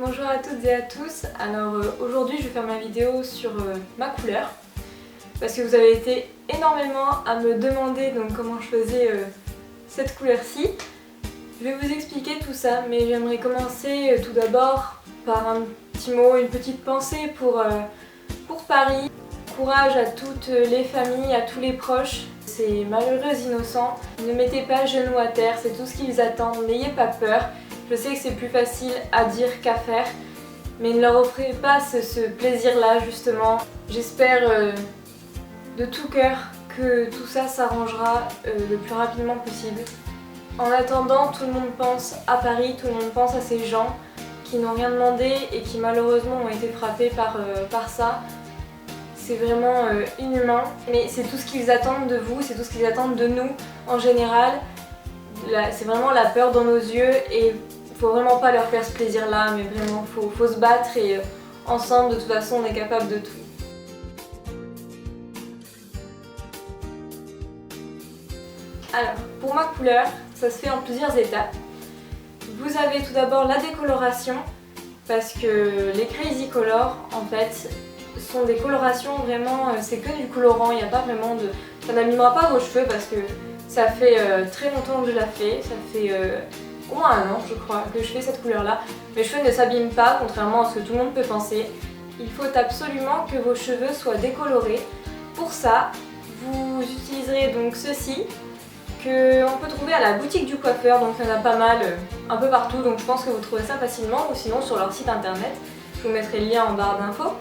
Bonjour à toutes et à tous. Alors aujourd'hui je vais faire ma vidéo sur ma couleur parce que vous avez été énormément à me demander donc comment je faisais cette couleur-ci. Je vais vous expliquer tout ça, mais j'aimerais commencer tout d'abord par un petit mot, une petite pensée pour Paris. Courage à toutes les familles, à tous les proches. Ces malheureux innocents, ne mettez pas genoux à terre, c'est tout ce qu'ils attendent, n'ayez pas peur. Je sais que c'est plus facile à dire qu'à faire, mais ne leur offrez pas ce plaisir-là justement. J'espère de tout cœur que tout ça s'arrangera le plus rapidement possible. En attendant, tout le monde pense à Paris, tout le monde pense à ces gens qui n'ont rien demandé et qui malheureusement ont été frappés par ça. C'est vraiment inhumain, mais c'est tout ce qu'ils attendent de vous, c'est tout ce qu'ils attendent de nous en général. C'est vraiment la peur dans nos yeux et faut vraiment pas leur faire ce plaisir là, mais vraiment faut se battre et ensemble de toute façon on est capable de tout. Alors pour ma couleur, ça se fait en plusieurs étapes. Vous avez tout d'abord la décoloration parce que les Crazy Color en fait sont des colorations vraiment, c'est que du colorant, il n'y a pas vraiment de... Ça n'abîmera pas vos cheveux parce que ça fait très longtemps que je la fais, ça fait au moins 1 an je crois que je fais cette couleur là. Mes cheveux ne s'abîment pas contrairement à ce que tout le monde peut penser. Il faut absolument que vos cheveux soient décolorés. Pour ça, vous utiliserez donc ceci qu'on peut trouver à la boutique du coiffeur, donc il y en a pas mal un peu partout, donc je pense que vous trouvez ça facilement ou sinon sur leur site internet. Je vous mettrai le lien en barre d'infos.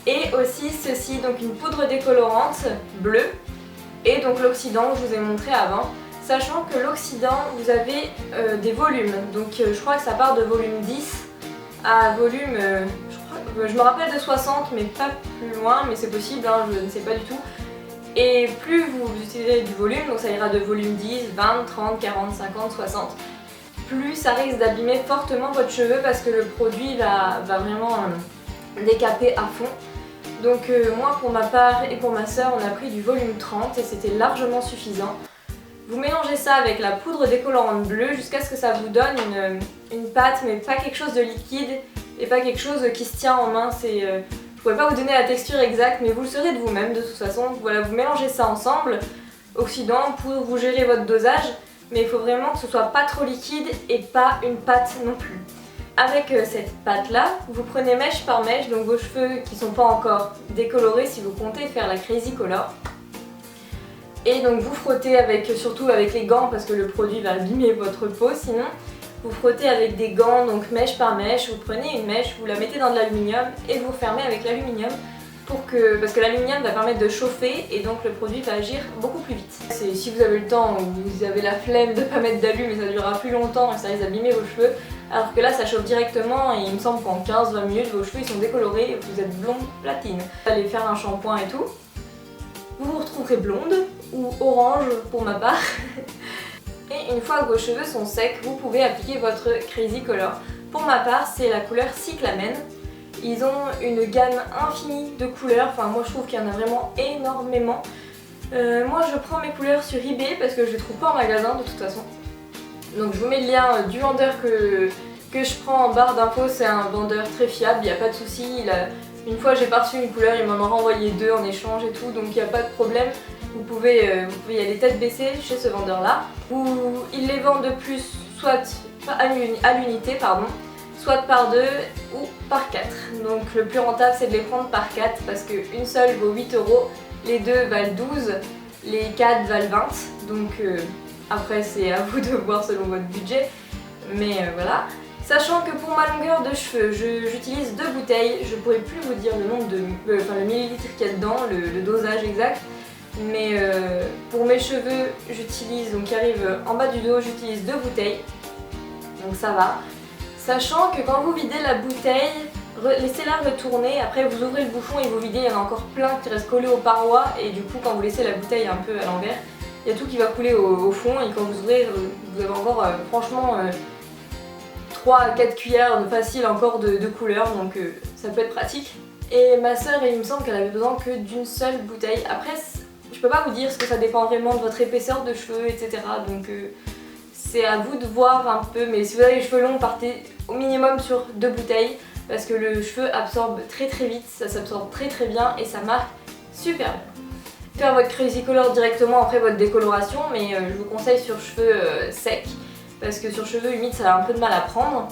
Et aussi ceci, donc une poudre décolorante bleue et donc l'oxydant que je vous ai montré avant. Sachant que l'oxydant, vous avez des volumes, donc je crois que ça part de volume 10 à volume, je me rappelle de 60 mais pas plus loin, mais c'est possible, hein, je ne sais pas du tout. Et plus vous utilisez du volume, donc ça ira de volume 10, 20, 30, 40, 50, 60, plus ça risque d'abîmer fortement votre cheveu parce que le produit va vraiment décaper à fond. Donc moi pour ma part et pour ma soeur on a pris du volume 30 et c'était largement suffisant. Vous mélangez ça avec la poudre décolorante bleue jusqu'à ce que ça vous donne une pâte, mais pas quelque chose de liquide et pas quelque chose qui se tient en main. Je ne pourrais pas vous donner la texture exacte mais vous le saurez de vous-même de toute façon. Voilà, vous mélangez ça ensemble, oxydant, pour vous gérer votre dosage, mais il faut vraiment que ce soit pas trop liquide et pas une pâte non plus. Avec cette pâte là, vous prenez mèche par mèche, donc vos cheveux qui ne sont pas encore décolorés si vous comptez faire la Crazy Color. Et donc vous frottez surtout avec les gants parce que le produit va abîmer votre peau sinon. Vous frottez avec des gants, donc mèche par mèche, vous prenez une mèche, vous la mettez dans de l'aluminium et vous fermez avec l'aluminium parce que l'aluminium va permettre de chauffer et donc le produit va agir beaucoup plus vite. Si vous avez le temps ou vous avez la flemme de ne pas mettre d'alu mais ça durera plus longtemps et ça risque d'abîmer vos cheveux, alors que là ça chauffe directement et il me semble qu'en 15-20 minutes vos cheveux ils sont décolorés et vous êtes blonde platine. Vous allez faire un shampoing et tout, vous vous retrouverez blonde ou orange pour ma part. Et une fois que vos cheveux sont secs, vous pouvez appliquer votre Crazy Color. Pour ma part c'est la couleur Cyclamen. Ils ont une gamme infinie de couleurs, enfin moi je trouve qu'il y en a vraiment énormément. Moi je prends mes couleurs sur eBay parce que je les trouve pas en magasin de toute façon. Donc je vous mets le lien du vendeur que je prends en barre d'infos, c'est un vendeur très fiable, il n'y a pas de souci. Une fois j'ai pas reçu une couleur, il m'en aura envoyé 2 en échange et tout, donc il n'y a pas de problème. Vous pouvez y aller tête baissée chez ce vendeur là. Il les vend de plus soit à l'unité, soit par 2 ou par 4. Donc le plus rentable c'est de les prendre par 4 parce qu'une seule vaut 8 €, les 2 valent 12, les 4 valent 20. Donc après c'est à vous de voir selon votre budget. Mais voilà. Sachant que pour ma longueur de cheveux, j'utilise 2 bouteilles. Je pourrais plus vous dire le nombre le millilitre qu'il y a dedans, le dosage exact. Mais pour mes cheveux, j'utilise, donc qui arrive en bas du dos, j'utilise 2 bouteilles. Donc ça va. Sachant que quand vous videz la bouteille, laissez-la retourner, après vous ouvrez le bouchon et vous videz, il y en a encore plein qui restent collés aux parois et du coup quand vous laissez la bouteille un peu à l'envers, il y a tout qui va couler au fond et quand vous ouvrez, vous avez encore franchement 3 à 4 cuillères facile encore de couleur, donc ça peut être pratique. Et ma soeur, il me semble qu'elle avait besoin que d'une seule bouteille. Après, je peux pas vous dire parce que ça dépend vraiment de votre épaisseur de cheveux, etc. Donc c'est à vous de voir un peu, mais si vous avez les cheveux longs, partez au minimum sur 2 bouteilles parce que le cheveu absorbe très vite, ça s'absorbe très bien et ça marque super bien. Faire votre Crazy Color directement après votre décoloration, mais je vous conseille sur cheveux secs parce que sur cheveux humides ça a un peu de mal à prendre.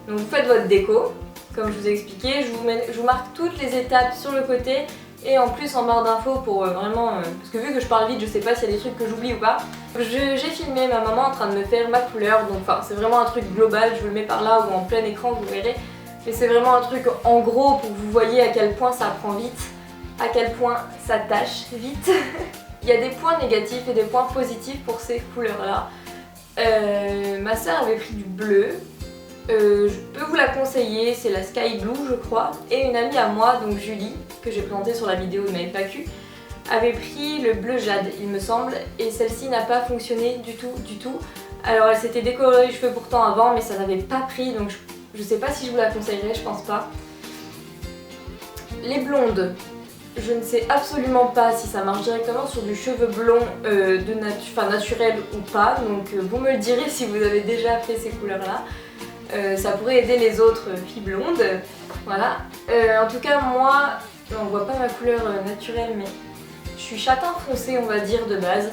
Donc vous faites votre déco, comme je vous ai expliqué, je vous marque toutes les étapes sur le côté et en plus en barre d'infos pour vraiment... parce que vu que je parle vite, je sais pas s'il y a des trucs que j'oublie ou pas. J'ai filmé ma maman en train de me faire ma couleur, donc enfin c'est vraiment un truc global, je vous le mets par là ou en plein écran, vous verrez. Mais c'est vraiment un truc en gros pour que vous voyez à quel point ça prend vite, à quel point ça tâche vite. Il y a des points négatifs et des points positifs pour ces couleurs-là. Ma soeur avait pris du bleu. Je peux vous la conseiller, c'est la Sky Blue je crois. Et une amie à moi, donc Julie, que j'ai présentée sur la vidéo de mes FAQ, avait pris le bleu jade il me semble. Et celle-ci n'a pas fonctionné du tout. Alors elle s'était décolorée les cheveux pourtant avant mais ça n'avait pas pris donc je sais pas si je vous la conseillerais, je pense pas. Les blondes, je ne sais absolument pas si ça marche directement sur du cheveu blond naturel ou pas. Donc vous me le direz si vous avez déjà fait ces couleurs là. Ça pourrait aider les autres filles blondes. Voilà. En tout cas moi, on voit pas ma couleur naturelle mais je suis châtain foncé on va dire de base.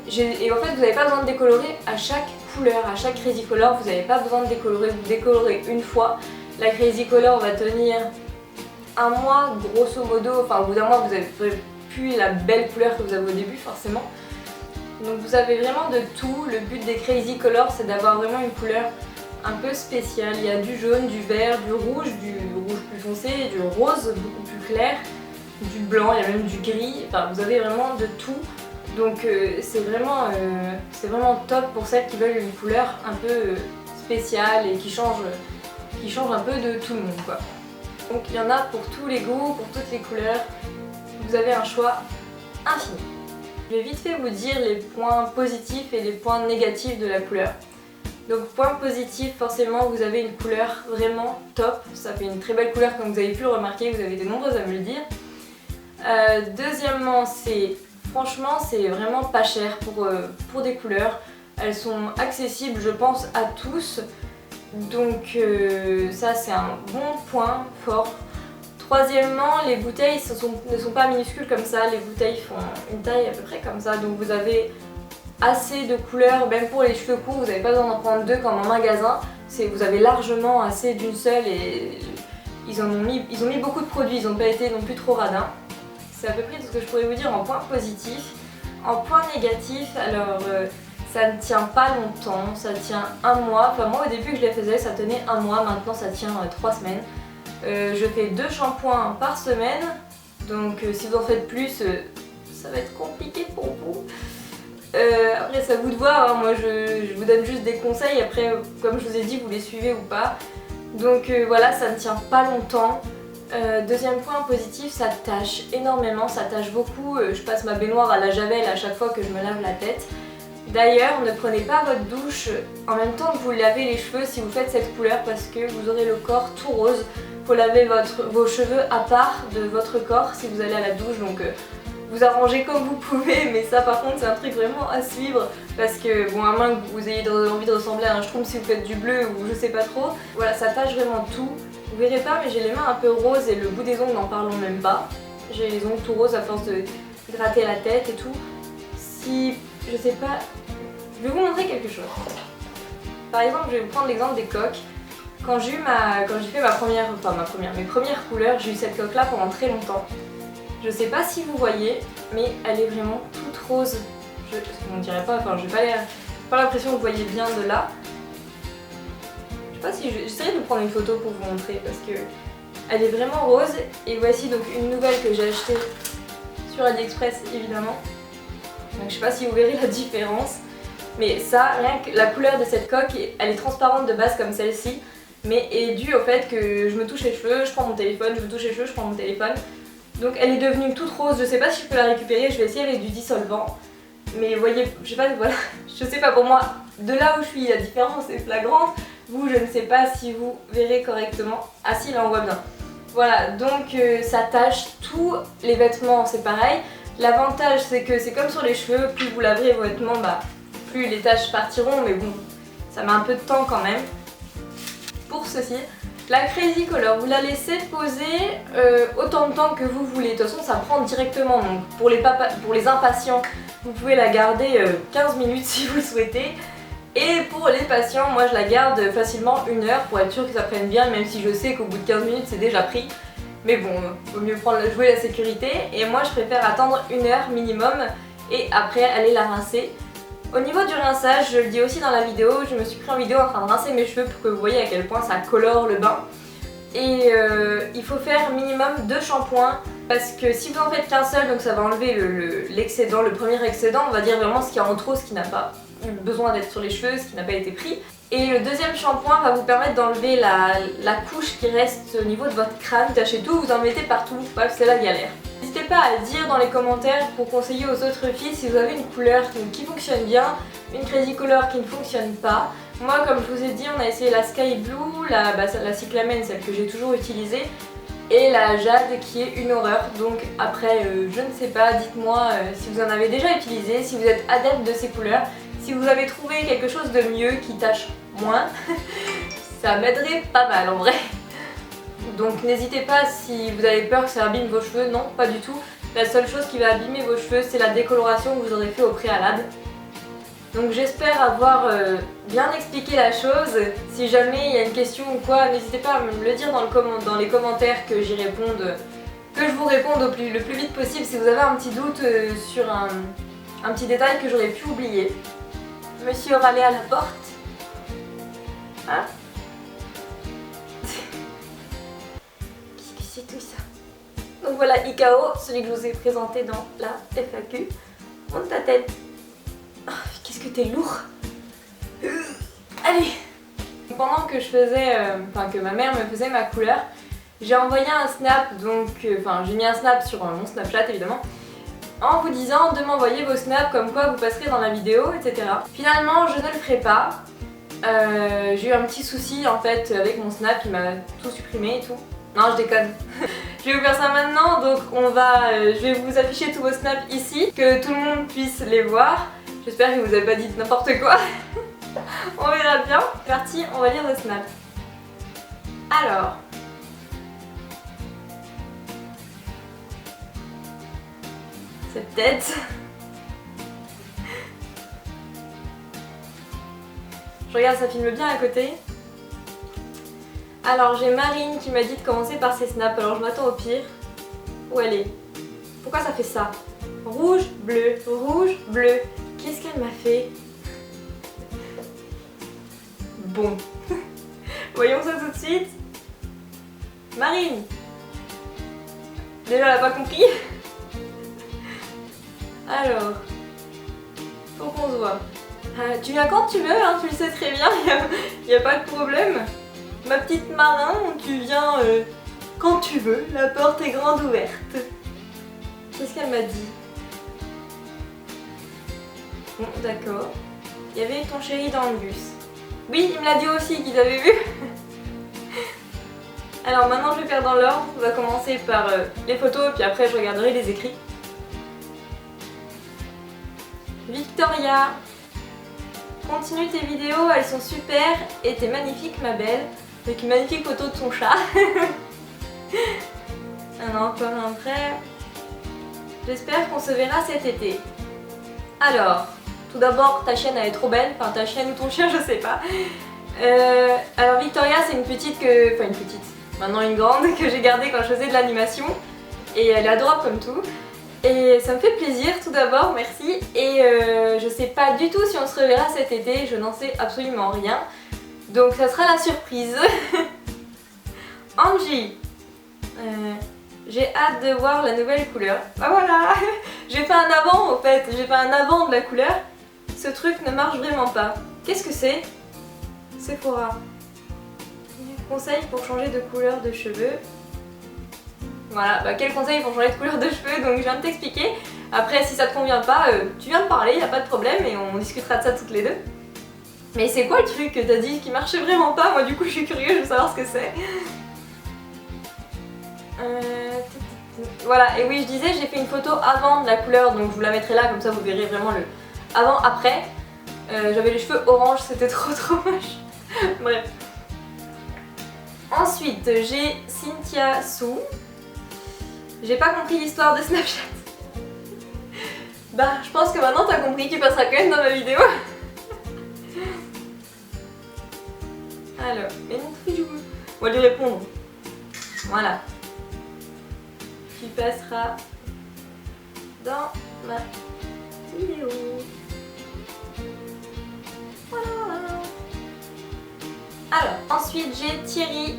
Et en fait vous n'avez pas besoin de décolorer à chaque couleur, à chaque Crazy Color, vous n'avez pas besoin de décolorer, vous décolorez une fois. La Crazy Color va tenir un mois grosso modo, enfin au bout d'un mois vous avez plus la belle couleur que vous avez au début forcément. Donc vous avez vraiment de tout, le but des Crazy Color c'est d'avoir vraiment une couleur un peu spéciale. Il y a du jaune, du vert, du rouge plus foncé, du rose beaucoup plus clair, du blanc, il y a même du gris, enfin vous avez vraiment de tout. Donc c'est vraiment top pour celles qui veulent une couleur un peu spéciale et qui change un peu de tout le monde quoi. Donc il y en a pour tous les goûts, pour toutes les couleurs, vous avez un choix infini. Je vais vite fait vous dire les points positifs et les points négatifs de la couleur. Donc point positif, forcément vous avez une couleur vraiment top, ça fait une très belle couleur comme vous avez pu le remarquer, vous avez été nombreuses à me le dire. Deuxièmement, franchement c'est vraiment pas cher pour des couleurs, elles sont accessibles je pense à tous, donc ça c'est un bon point fort. Troisièmement, les bouteilles ne sont pas minuscules comme ça, les bouteilles font une taille à peu près comme ça, donc vous avez assez de couleurs, même pour les cheveux courts, vous n'avez pas besoin d'en prendre deux comme en magasin, vous avez largement assez d'une seule et ils ont mis beaucoup de produits, ils n'ont pas été non plus trop radins. C'est à peu près tout ce que je pourrais vous dire en point positif. En point négatif, alors ça ne tient pas longtemps, ça tient un mois. Enfin moi au début que je les faisais ça tenait un mois, maintenant ça tient 3 semaines. Je fais 2 shampoings par semaine, donc si vous en faites plus, ça va être compliqué pour vous. Après c'est à vous de voir, hein. Moi je vous donne juste des conseils, après comme je vous ai dit vous les suivez ou pas. Donc voilà, ça ne tient pas longtemps. Deuxième point positif, ça tâche énormément, ça tâche beaucoup. Je passe ma baignoire à la javel à chaque fois que je me lave la tête. D'ailleurs, ne prenez pas votre douche en même temps que vous lavez les cheveux si vous faites cette couleur parce que vous aurez le corps tout rose. Faut laver vos cheveux à part de votre corps si vous allez à la douche, donc vous arrangez comme vous pouvez, mais ça par contre c'est un truc vraiment à suivre parce que bon, à moins que vous ayez envie de ressembler à un schtroumpf si vous faites du bleu ou je sais pas trop. Voilà, ça tâche vraiment tout. Vous verrez pas mais j'ai les mains un peu roses et le bout des ongles n'en parlons même pas. J'ai les ongles tout roses à force de gratter la tête et tout. Si, je sais pas, je vais vous montrer quelque chose. Par exemple, je vais vous prendre l'exemple des coques. Quand j'ai fait mes premières couleurs, j'ai eu cette coque là pendant très longtemps. Je sais pas si vous voyez, mais elle est vraiment toute rose. On dirait pas, enfin j'ai pas l'impression que vous voyez bien de là. Je sais pas si j'essaierai de vous prendre une photo pour vous montrer parce que elle est vraiment rose. Et voici donc une nouvelle que j'ai achetée sur AliExpress évidemment. Donc je sais pas si vous verrez la différence. Mais ça, rien que la couleur de cette coque, elle est transparente de base comme celle-ci, mais est due au fait que je me touche les cheveux, je prends mon téléphone, je me touche les cheveux, je prends mon téléphone. Donc elle est devenue toute rose, je sais pas si je peux la récupérer, je vais essayer avec du dissolvant. Mais vous voyez, je sais pas, voilà, je sais pas pour moi, de là où je suis, la différence est flagrante. Vous, je ne sais pas si vous verrez correctement. Ah si, là on voit bien. Voilà, donc ça tâche tous les vêtements, c'est pareil. L'avantage c'est que c'est comme sur les cheveux, plus vous laverez vos vêtements, plus les taches partiront, mais bon, ça met un peu de temps quand même. Pour ceci, la Crazy Color, vous la laissez poser autant de temps que vous voulez. De toute façon, ça prend directement. Donc pour les impatients, vous pouvez la garder 15 minutes si vous le souhaitez. Et pour les patients, moi je la garde facilement 1 heure pour être sûr que ça prenne bien, même si je sais qu'au bout de 15 minutes c'est déjà pris. Mais bon, vaut mieux jouer la sécurité. Et moi je préfère attendre 1 heure minimum et après aller la rincer. Au niveau du rinçage, je le dis aussi dans la vidéo, je me suis pris en vidéo en train de rincer mes cheveux pour que vous voyez à quel point ça colore le bain. Et il faut faire minimum 2 shampoings parce que si vous en faites qu'un seul, donc ça va enlever l'excédent, le premier excédent, on va dire vraiment ce qu'il y a en trop, ce qui n'a pas eu besoin d'être sur les cheveux, ce qui n'a pas été pris. Et le deuxième shampoing va vous permettre d'enlever la couche qui reste au niveau de votre crâne. Tâchez tout, vous en mettez partout, bref c'est la galère. N'hésitez pas à dire dans les commentaires pour conseiller aux autres filles si vous avez une couleur qui fonctionne bien, une Crazy Color qui ne fonctionne pas. Moi comme je vous ai dit, on a essayé la Sky Blue, la cyclamen, celle que j'ai toujours utilisée, et la Jade qui est une horreur. Donc après je ne sais pas, dites-moi si vous en avez déjà utilisé, si vous êtes adepte de ces couleurs, si vous avez trouvé quelque chose de mieux qui tâche moins, ça m'aiderait pas mal en vrai. Donc n'hésitez pas si vous avez peur que ça abîme vos cheveux, non pas du tout. La seule chose qui va abîmer vos cheveux c'est la décoloration que vous aurez fait au préalable. Donc j'espère avoir bien expliqué la chose. Si jamais il y a une question ou quoi, n'hésitez pas à me le dire dans les commentaires que j'y réponde, que je vous réponde le plus vite possible si vous avez un petit doute sur un petit détail que j'aurais pu oublier. Monsieur râlait à la porte. Hein? Qu'est-ce que c'est tout ça? Donc voilà Ikao, celui que je vous ai présenté dans la FAQ. Monte ta tête. Oh, qu'est-ce que t'es lourd. Allez. Pendant que je faisais, que ma mère me faisait ma couleur, j'ai envoyé un snap, donc j'ai mis un snap sur mon Snapchat évidemment, en vous disant de m'envoyer vos snaps comme quoi vous passerez dans la vidéo, etc. Finalement, je ne le ferai pas. J'ai eu un petit souci en fait avec mon snap, il m'a tout supprimé et tout. Non, je déconne. Je vais vous faire ça maintenant, donc je vais vous afficher tous vos snaps ici, que tout le monde puisse les voir. J'espère que vous n'avez pas dit n'importe quoi. On verra bien. C'est parti, on va lire le snap. Alors. Cette tête. Je regarde, ça filme bien à côté. Alors j'ai Marine qui m'a dit de commencer par ses snaps, alors je m'attends au pire. Où elle est? Pourquoi ça fait ça? Rouge, bleu, rouge, bleu. Qu'est-ce qu'elle m'a fait? Bon. Voyons ça tout de suite. Marine. Déjà elle a pas compris. Alors, faut qu'on se voit. Tu viens quand tu veux, hein, tu le sais très bien, y a pas de problème. Ma petite marin, tu viens quand tu veux, la porte est grande ouverte. Qu'est-ce qu'elle m'a dit? Bon, d'accord. Il y avait ton chéri dans le bus. Oui, il me l'a dit aussi qu'il avait vu. Alors maintenant je vais faire dans l'ordre, on va commencer par les photos, puis après je regarderai les écrits. Victoria, continue tes vidéos, elles sont super et t'es magnifique ma belle. Avec une magnifique photo de son chat. Alors encore un vrai. J'espère qu'on se verra cet été. Alors, tout d'abord ta chienne elle est trop belle, enfin ta chienne ou ton chien je sais pas. Alors Victoria c'est une petite maintenant une grande que j'ai gardée quand je faisais de l'animation. Et elle est adorable comme tout. Et ça me fait plaisir tout d'abord, merci. Et je sais pas du tout si on se reverra cet été, je n'en sais absolument rien. Donc ça sera la surprise. Angie, j'ai hâte de voir la nouvelle couleur. Bah voilà. J'ai fait un avant en fait, j'ai fait un avant de la couleur. Ce truc ne marche vraiment pas. Qu'est-ce que c'est? Sephora. Conseil pour changer de couleur de cheveux. Voilà, bah quel conseil pour changer de couleur de cheveux, donc je viens de t'expliquer. Après si ça te convient pas, tu viens de parler, y a pas de problème et on discutera de ça toutes les deux. Mais c'est quoi le truc que t'as dit qui marchait vraiment pas? Moi du coup je suis curieuse, je veux savoir ce que c'est. Voilà, et oui je disais j'ai fait une photo avant de la couleur, donc je vous la mettrai là, comme ça vous verrez vraiment le avant-après. J'avais les cheveux orange, c'était trop moche. Bref. Ensuite, j'ai Cynthia Sue. J'ai pas compris l'histoire de Snapchat. Bah, je pense que maintenant t'as compris, tu passeras quand même dans ma vidéo. Alors, mais non, on va lui répondre. Voilà. Tu passeras dans ma vidéo. Voilà. Alors, ensuite j'ai Thierry.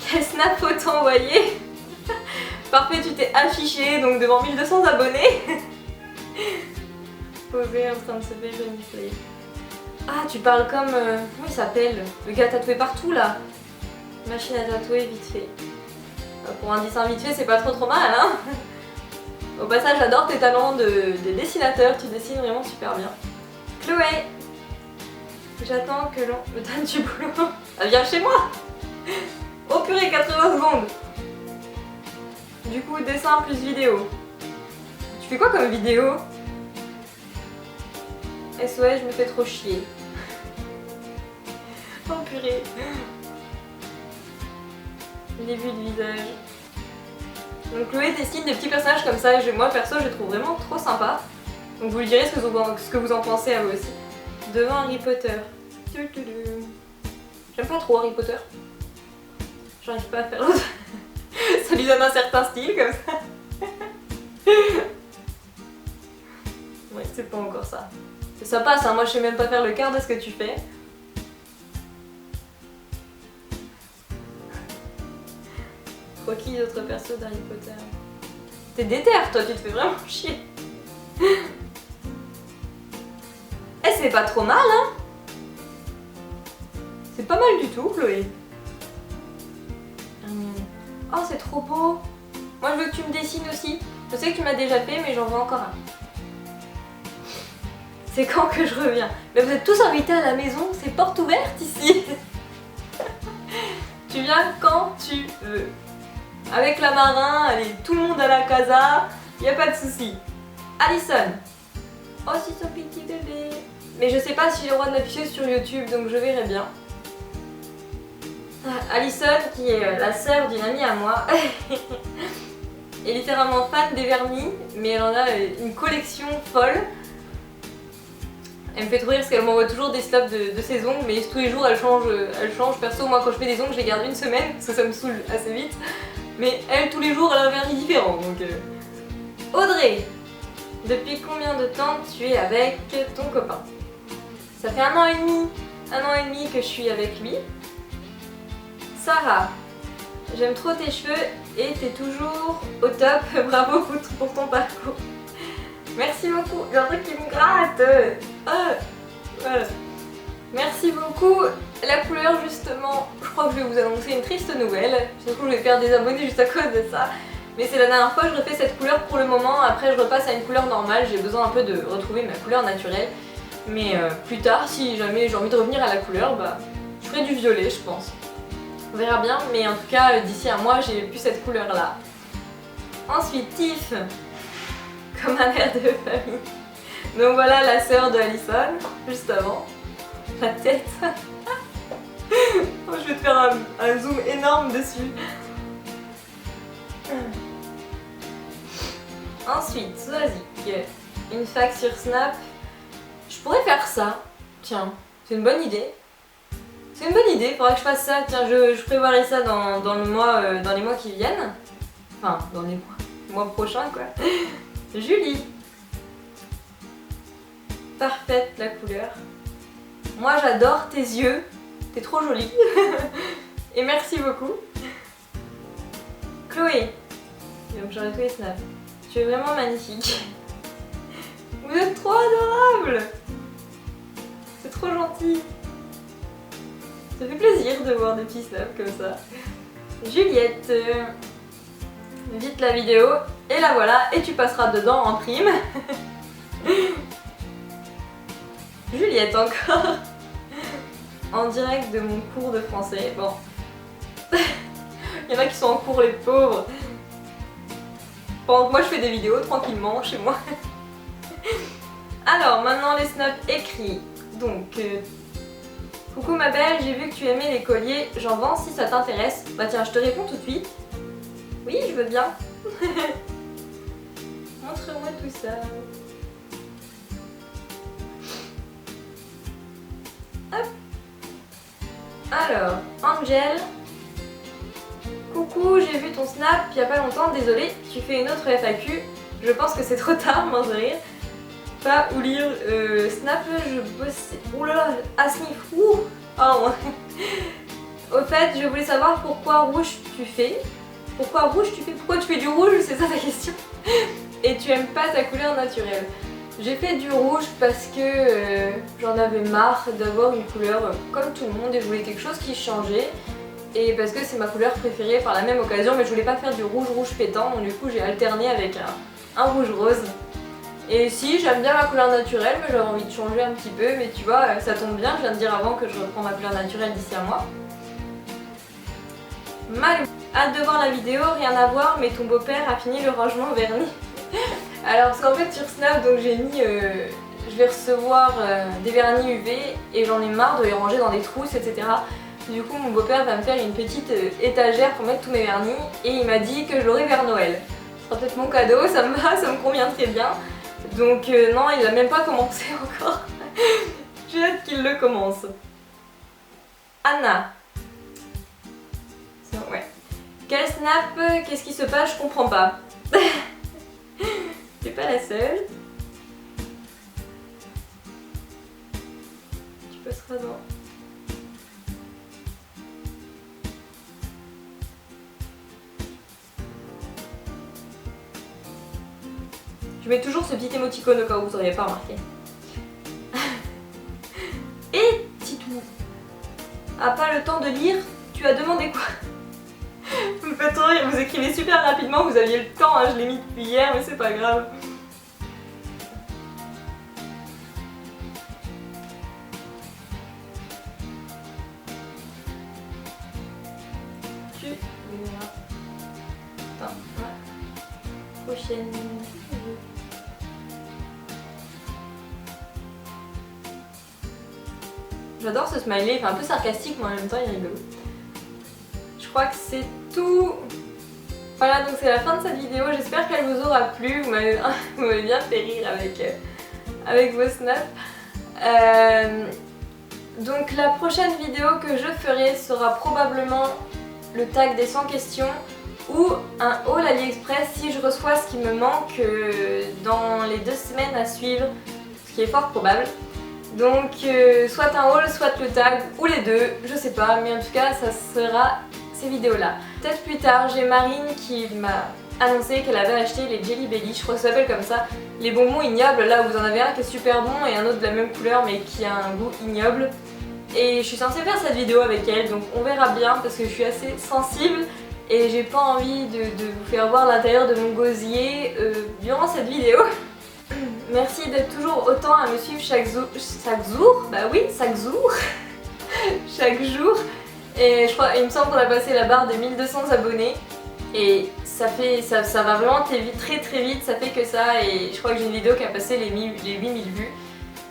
Quel snap faut envoyer? Parfait, tu t'es affiché donc devant 1200 abonnés. Posé en train de se faire renifler. Ah, tu parles comme... comment il s'appelle? Le gars tatoué partout là. Machine à tatouer vite fait. Pour un dessin vite fait, c'est pas trop mal, hein. Au passage, j'adore tes talents de dessinateur, tu dessines vraiment super bien. Chloé, j'attends que l'on me donne du boulot. Ah, viens chez moi. Oh purée, 80 secondes. Du coup, dessin plus vidéo. Tu fais quoi comme vidéo? SOS, je me fais trop chier. Oh purée. Début de visage. Donc Chloé dessine des petits personnages comme ça, et moi perso je les trouve vraiment trop sympa. Donc vous lui direz ce que vous en pensez à vous aussi. Devant Harry Potter. J'aime pas trop Harry Potter. J'arrive pas à faire l'autre. Ça lui donne un certain style comme ça. Ouais, c'est pas encore ça. Ça passe, hein. Moi je sais même pas faire le quart de ce que tu fais. Quoi qui d'autres persos d'Harry Potter? T'es déter, toi, tu te fais vraiment chier. Eh, c'est pas trop mal, hein? C'est pas mal du tout, Chloé. Oh, c'est trop beau. Moi, je veux que tu me dessines aussi. Je sais que tu m'as déjà fait, mais j'en veux encore un. C'est quand que je reviens? Mais vous êtes tous invités à la maison, c'est porte ouverte ici. Tu viens quand tu veux. Avec la marin, allez, tout le monde à la casa, y a pas de souci. Alison. Oh, c'est son petit bébé. Mais je sais pas si j'ai le droit de l'afficher sur YouTube, donc je verrai bien. Alison, qui est la sœur d'une amie à moi, est littéralement fan des vernis, mais elle en a une collection folle. Elle me fait trop rire parce qu'elle m'envoie toujours des snaps de ses ongles, mais tous les jours elle change. Perso, moi quand je fais des ongles, je les garde une semaine, parce que ça me saoule assez vite. Mais elle, tous les jours, elle a un vernis différent, donc... Audrey, depuis combien de temps tu es avec ton copain? Ça fait 1 an et demi. 1 an et demi que je suis avec lui. Sarah, j'aime trop tes cheveux et t'es toujours au top. Bravo pour ton parcours. Merci beaucoup. J'ai un truc qui me gratte. Voilà. Merci beaucoup. La couleur, justement, je crois que je vais vous annoncer une triste nouvelle. Surtout, je vais perdre des abonnés juste à cause de ça. Mais c'est la dernière fois que je refais cette couleur pour le moment. Après, je repasse à une couleur normale. J'ai besoin un peu de retrouver ma couleur naturelle. Mais plus tard, si jamais j'ai envie de revenir à la couleur, bah, je ferai du violet, je pense. On verra bien. Mais en tout cas, d'ici un mois, j'ai plus cette couleur-là. Ensuite, Tiff. Comme un air de famille. Donc voilà la sœur de Alison, juste avant. La tête. Oh, je vais te faire un zoom énorme dessus. Ensuite, Swazik. Une fac sur Snap. Je pourrais faire ça. Tiens, c'est une bonne idée. C'est une bonne idée, faudrait que je fasse ça. Tiens, je prévoirai ça dans le mois, dans les mois qui viennent. Enfin, dans les mois prochains, quoi. Julie. Parfaite la couleur. Moi j'adore tes yeux. T'es trop jolie. Et merci beaucoup. Chloé. Donc j'aurais tous les snaps. Tu es vraiment magnifique. Vous êtes trop adorable. C'est trop gentil. Ça fait plaisir de voir des petits snaps comme ça. Juliette. Vite la vidéo. Et la voilà. Et tu passeras dedans en prime. Juliette encore. En direct de mon cours de français. Bon. Il y en a qui sont en cours, les pauvres. Pendant que moi je fais des vidéos tranquillement chez moi. Alors maintenant les snaps écrits. Donc, coucou ma belle, j'ai vu que tu aimais les colliers, j'en vends si ça t'intéresse. Bah tiens, je te réponds tout de suite. Oui, je veux bien. Montre-moi tout ça. Hop. Alors, Angel. Coucou, j'ai vu ton snap il y a pas longtemps, désolée, tu fais une autre FAQ. Je pense que c'est trop tard, mince de rire. Pas où lire snap, je bossais. Oulala, à sniff. Ouh. Oh. Au fait, je voulais savoir pourquoi rouge tu fais. Pourquoi rouge tu fais? Pourquoi tu fais du rouge? C'est ça ta question. Et tu aimes pas ta couleur naturelle. J'ai fait du rouge parce que j'en avais marre d'avoir une couleur comme tout le monde et je voulais quelque chose qui changeait. Et parce que c'est ma couleur préférée par la même occasion, mais je voulais pas faire du rouge pétant, donc du coup j'ai alterné avec un rouge rose. Et si, j'aime bien ma couleur naturelle, mais j'avais envie de changer un petit peu, mais tu vois, ça tombe bien, je viens de dire avant que je reprends ma couleur naturelle d'ici un mois. Mal. Hâte de voir la vidéo, rien à voir, mais ton beau-père a fini le rangement vernis. Alors parce qu'en fait sur Snap, donc j'ai mis, je vais recevoir des vernis UV et j'en ai marre de les ranger dans des trousses, etc. Du coup mon beau-père va me faire une petite étagère pour mettre tous mes vernis et il m'a dit que je l'aurai vers Noël. Ce sera peut-être mon cadeau, ça me va, ça me convient très bien. Donc non, il a même pas commencé encore. J'ai hâte qu'il le commence. Anna. Ouais. Quel snap? Qu'est-ce qui se passe? Je comprends pas. T'es pas la seule. Tu passeras dans... Je mets toujours ce petit émoticône au cas où vous n'auriez pas remarqué. Et Titou, a pas le temps de lire? Tu as demandé quoi? Vous me faites rire, vous écrivez super rapidement, vous aviez le temps, hein, je l'ai mis depuis hier, mais c'est pas grave. Tu verras. Attends, ouais. Prochaine. J'adore ce smiley, il fait un peu sarcastique mais en même temps il est rigolo. Je crois que c'est tout. Voilà, donc c'est la fin de cette vidéo, j'espère qu'elle vous aura plu, vous m'avez bien fait rire avec vos snaps. Donc la prochaine vidéo que je ferai sera probablement le tag des 100 questions ou un haul AliExpress si je reçois ce qui me manque dans les 2 semaines à suivre, ce qui est fort probable. Donc soit un haul, soit le tag, ou les deux, je sais pas, mais en tout cas ça sera ces vidéos là. Peut-être plus tard, j'ai Marine qui m'a annoncé qu'elle avait acheté les Jelly Belly, je crois que ça s'appelle comme ça, les bonbons ignobles, là où vous en avez un qui est super bon et un autre de la même couleur mais qui a un goût ignoble. Et je suis censée faire cette vidéo avec elle, donc on verra bien parce que je suis assez sensible et j'ai pas envie de vous faire voir l'intérieur de mon gosier durant cette vidéo. Merci d'être toujours autant à me suivre chaque jour, bah oui, chaque jour, chaque jour. Et je crois, il me semble qu'on a passé la barre des 1200 abonnés et ça va vraiment très très vite, ça fait que ça et je crois que j'ai une vidéo qui a passé les 8000 vues.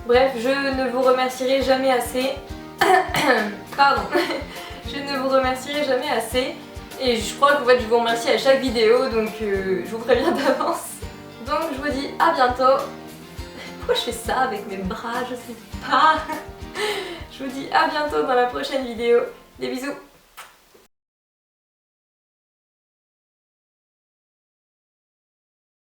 Bref, je ne vous remercierai jamais assez. Pardon. Je ne vous remercierai jamais assez et je crois qu'en fait je vous remercie à chaque vidéo donc je vous préviens d'avance. Donc je vous dis à bientôt. Pourquoi je fais ça avec mes bras? Je sais pas. Je vous dis à bientôt dans la prochaine vidéo. Des bisous.